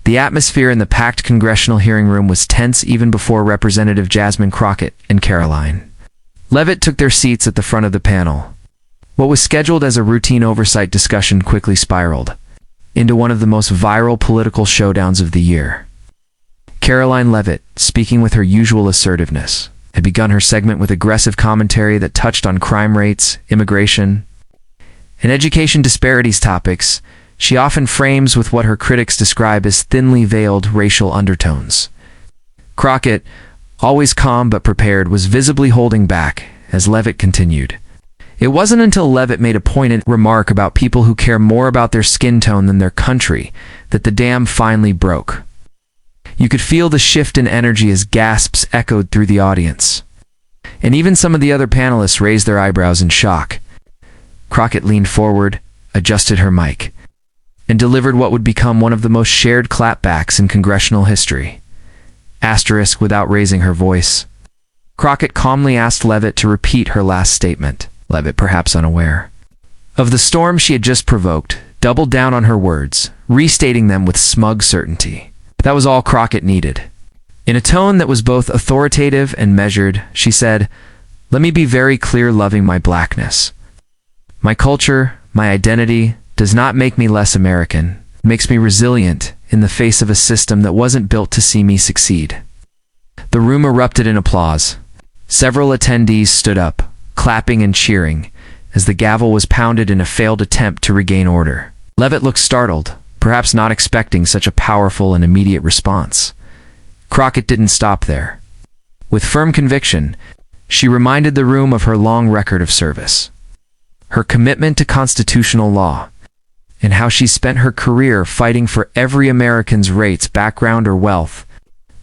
The atmosphere in the packed congressional hearing room was tense even before Representative Jasmine Crockett and Karoline Leavitt took their seats at the front of the panel. What was scheduled as a routine oversight discussion quickly spiraled into one of the most viral political showdowns of the year. Karoline Leavitt, speaking with her usual assertiveness, had begun her segment with aggressive commentary that touched on crime rates, immigration, and education disparities topics she often frames with what her critics describe as thinly veiled racial undertones. Crockett, always calm but prepared, was visibly holding back as Leavitt continued. It wasn't until Leavitt made a poignant remark about people who care more about their skin tone than their country that the dam finally broke. You could feel the shift in energy as gasps echoed through the audience. And even some of the other panelists raised their eyebrows in shock. Crockett leaned forward, adjusted her mic, and delivered what would become one of the most shared clapbacks in congressional history. Asterisk without raising her voice. Crockett calmly asked Leavitt to repeat her last statement. Leavitt, perhaps unaware of the storm she had just provoked, doubled down on her words, restating them with smug certainty. That was all Crockett needed. In a tone that was both authoritative and measured, she said, "Let me be very clear, loving my blackness. My culture, my identity, does not make me less American. It makes me resilient in the face of a system that wasn't built to see me succeed." The room erupted in applause. Several attendees stood up, clapping and cheering, as the gavel was pounded in a failed attempt to regain order. Leavitt looked startled, perhaps not expecting such a powerful and immediate response. Crockett didn't stop there. With firm conviction, she reminded the room of her long record of service, her commitment to constitutional law, and how she spent her career fighting for every American's rights, background, or wealth.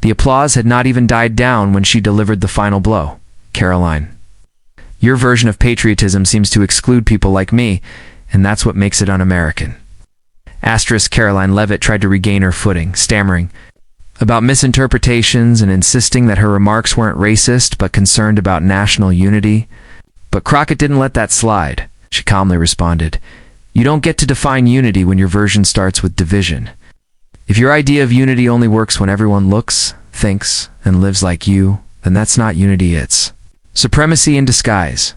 The applause had not even died down when she delivered the final blow. "Karoline, your version of patriotism seems to exclude people like me, and that's what makes it un-American." Karoline Leavitt tried to regain her footing, stammering about misinterpretations and insisting that her remarks weren't racist but concerned about national unity. But Crockett didn't let that slide. She calmly responded, "You don't get to define unity when your version starts with division. If your idea of unity only works when everyone looks, thinks, and lives like you, then that's not unity, it's supremacy in disguise."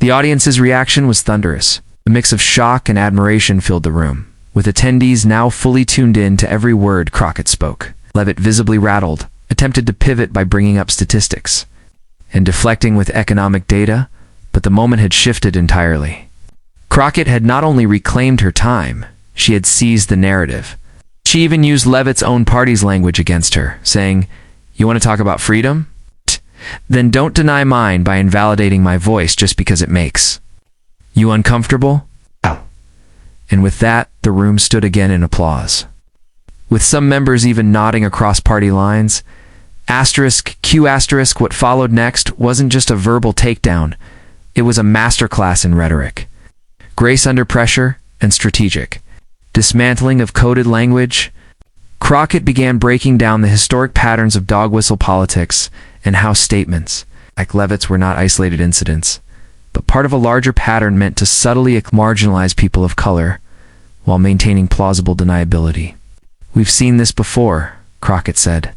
The audience's reaction was thunderous. A mix of shock and admiration filled the room, with attendees now fully tuned in to every word Crockett spoke. Leavitt, visibly rattled, attempted to pivot by bringing up statistics and deflecting with economic data, but the moment had shifted entirely. Crockett had not only reclaimed her time, she had seized the narrative. She even used Leavitt's own party's language against her, saying, "You want to talk about freedom? Then don't deny mine by invalidating my voice just because it makes you uncomfortable?" And with that, the room stood again in applause, with some members even nodding across party lines. What followed next wasn't just a verbal takedown, it was a masterclass in rhetoric, grace under pressure, and strategic dismantling of coded language. Crockett began breaking down the historic patterns of dog whistle politics and how statements like Leavitt's were not isolated incidents, but part of a larger pattern meant to subtly marginalize people of color while maintaining plausible deniability. "We've seen this before," Crockett said.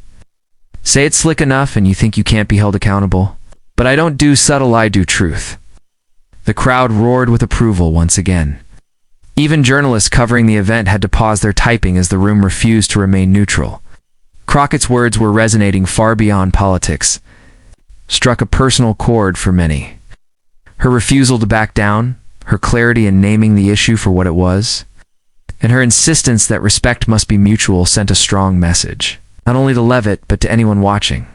"Say it slick enough and you think you can't be held accountable. But I don't do subtle, I do truth." The crowd roared with approval once again. Even journalists covering the event had to pause their typing as the room refused to remain neutral. Crockett's words were resonating far beyond politics, struck a personal chord for many. Her refusal to back down, her clarity in naming the issue for what it was, and her insistence that respect must be mutual sent a strong message, not only to Leavitt, but to anyone watching.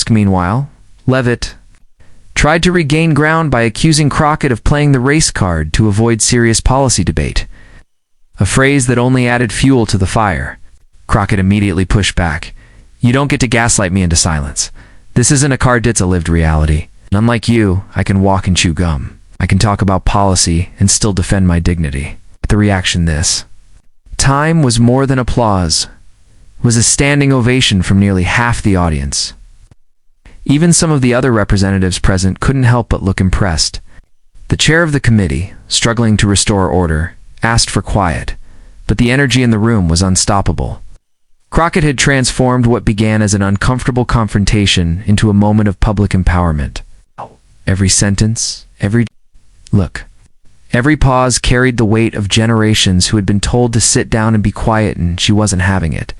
Meanwhile, Leavitt tried to regain ground by accusing Crockett of playing the race card to avoid serious policy debate, a phrase that only added fuel to the fire. Crockett immediately pushed back. "You don't get to gaslight me into silence. This isn't a card, it's a lived reality. And unlike you, I can walk and chew gum. I can talk about policy and still defend my dignity." The reaction this time was more than applause, was a standing ovation from nearly half the audience. Even some of the other representatives present couldn't help but look impressed. The chair of the committee, struggling to restore order, asked for quiet, but the energy in the room was unstoppable. Crockett had transformed what began as an uncomfortable confrontation into a moment of public empowerment. Every sentence, every pause carried the weight of generations who had been told to sit down and be quiet, and she wasn't having it.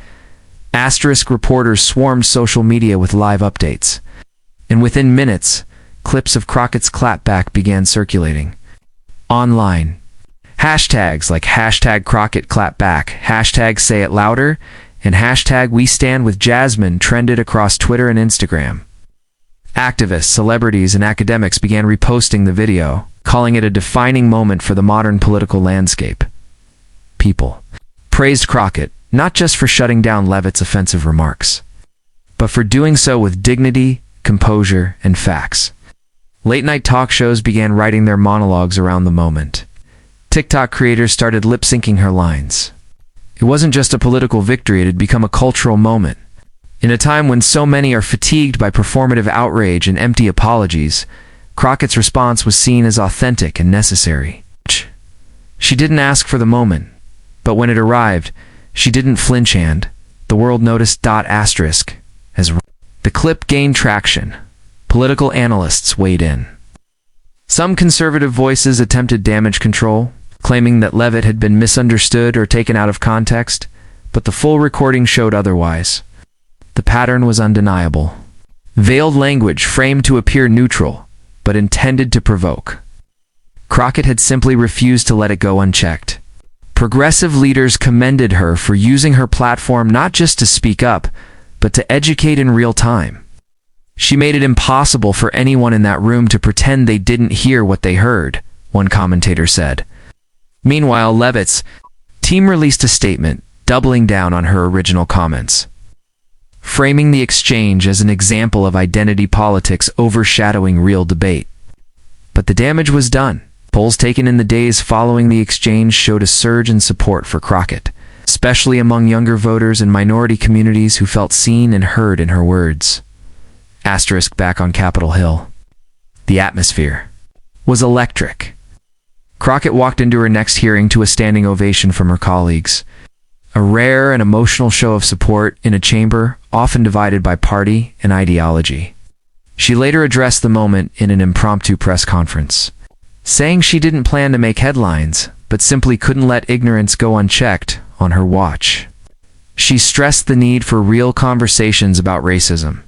Asterisk reporters swarmed social media with live updates, and within minutes, clips of Crockett's clapback began circulating. Online, hashtags like hashtag Crockett clapback, hashtag say it louder, and hashtag we stand with Jasmine trended across Twitter and Instagram. Activists, celebrities, and academics began reposting the video, calling it a defining moment for the modern political landscape. People praised Crockett, not just for shutting down Leavitt's offensive remarks, but for doing so with dignity, composure, and facts. Late-night talk shows began writing their monologues around the moment. TikTok creators started lip-syncing her lines. It wasn't just a political victory, it had become a cultural moment. In a time when so many are fatigued by performative outrage and empty apologies, Crockett's response was seen as authentic and necessary. She didn't ask for the moment, but when it arrived, she didn't flinch, and the world noticed. Asterisk as the clip gained traction. Political analysts weighed in. Some conservative voices attempted damage control, claiming that Leavitt had been misunderstood or taken out of context, but the full recording showed otherwise. The pattern was undeniable. Veiled language framed to appear neutral, but intended to provoke. Crockett had simply refused to let it go unchecked. Progressive leaders commended her for using her platform not just to speak up, but to educate in real time. She made it impossible for anyone in that room to pretend they didn't hear what they heard, one commentator said. Meanwhile, Leavitt's team released a statement, doubling down on her original comments, framing the exchange as an example of identity politics overshadowing real debate. But the damage was done. Polls taken in the days following the exchange showed a surge in support for Crockett, especially among younger voters and minority communities who felt seen and heard in her words. Asterisk back on Capitol Hill. The atmosphere was electric. Crockett walked into her next hearing to a standing ovation from her colleagues. A rare and emotional show of support in a chamber often divided by party and ideology. She later addressed the moment in an impromptu press conference, saying she didn't plan to make headlines, but simply couldn't let ignorance go unchecked on her watch. She stressed the need for real conversations about racism,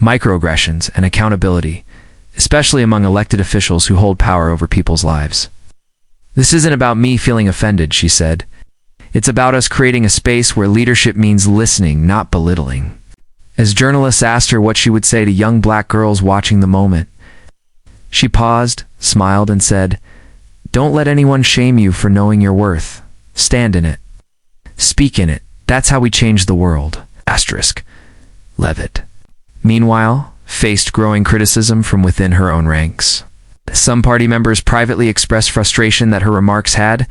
microaggressions, and accountability, especially among elected officials who hold power over people's lives. "This isn't about me feeling offended," she said. "It's about us creating a space where leadership means listening, not belittling." As journalists asked her what she would say to young black girls watching the moment, she paused, smiled, and said, "Don't let anyone shame you for knowing your worth. Stand in it. Speak in it. That's how we change the world." Asterisk. Leavitt, meanwhile, faced growing criticism from within her own ranks. Some party members privately expressed frustration that her remarks had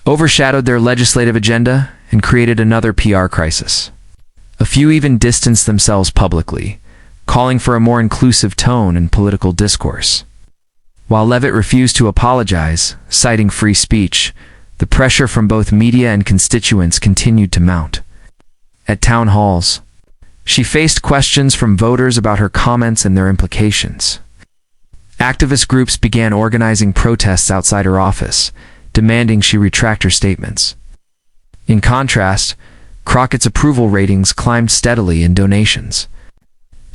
overshadowed their legislative agenda and created another PR crisis. A few even distanced themselves publicly, calling for a more inclusive tone in political discourse. While Leavitt refused to apologize, citing free speech, the pressure from both media and constituents continued to mount. At town halls, she faced questions from voters about her comments and their implications. Activist groups began organizing protests outside her office, demanding she retract her statements. In contrast, Crockett's approval ratings climbed steadily and donations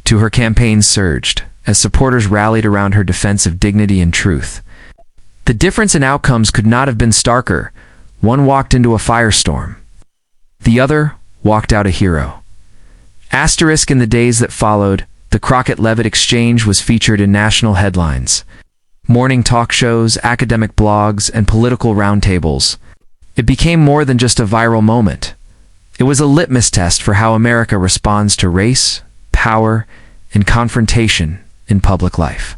to her campaign surged as supporters rallied around her defense of dignity and truth. The difference in outcomes could not have been starker. One walked into a firestorm. The other walked out a hero. Asterisk in the days that followed, the Crockett-Leavitt exchange was featured in national headlines, morning talk shows, academic blogs, and political roundtables. It became more than just a viral moment. It was a litmus test for how America responds to race, power, and confrontation in public life.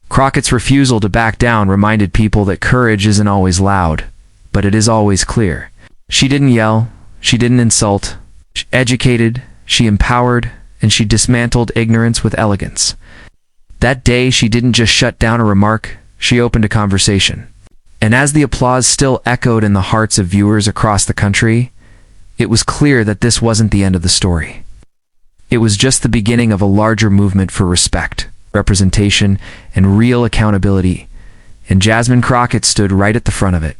Crockett's refusal to back down reminded people that courage isn't always loud, but it is always clear. She didn't yell, she didn't insult, she educated, she empowered, and she dismantled ignorance with elegance. That day, she didn't just shut down a remark, she opened a conversation. And as the applause still echoed in the hearts of viewers across the country, it was clear that this wasn't the end of the story. It was just the beginning of a larger movement for respect, representation, and real accountability, and Jasmine Crockett stood right at the front of it.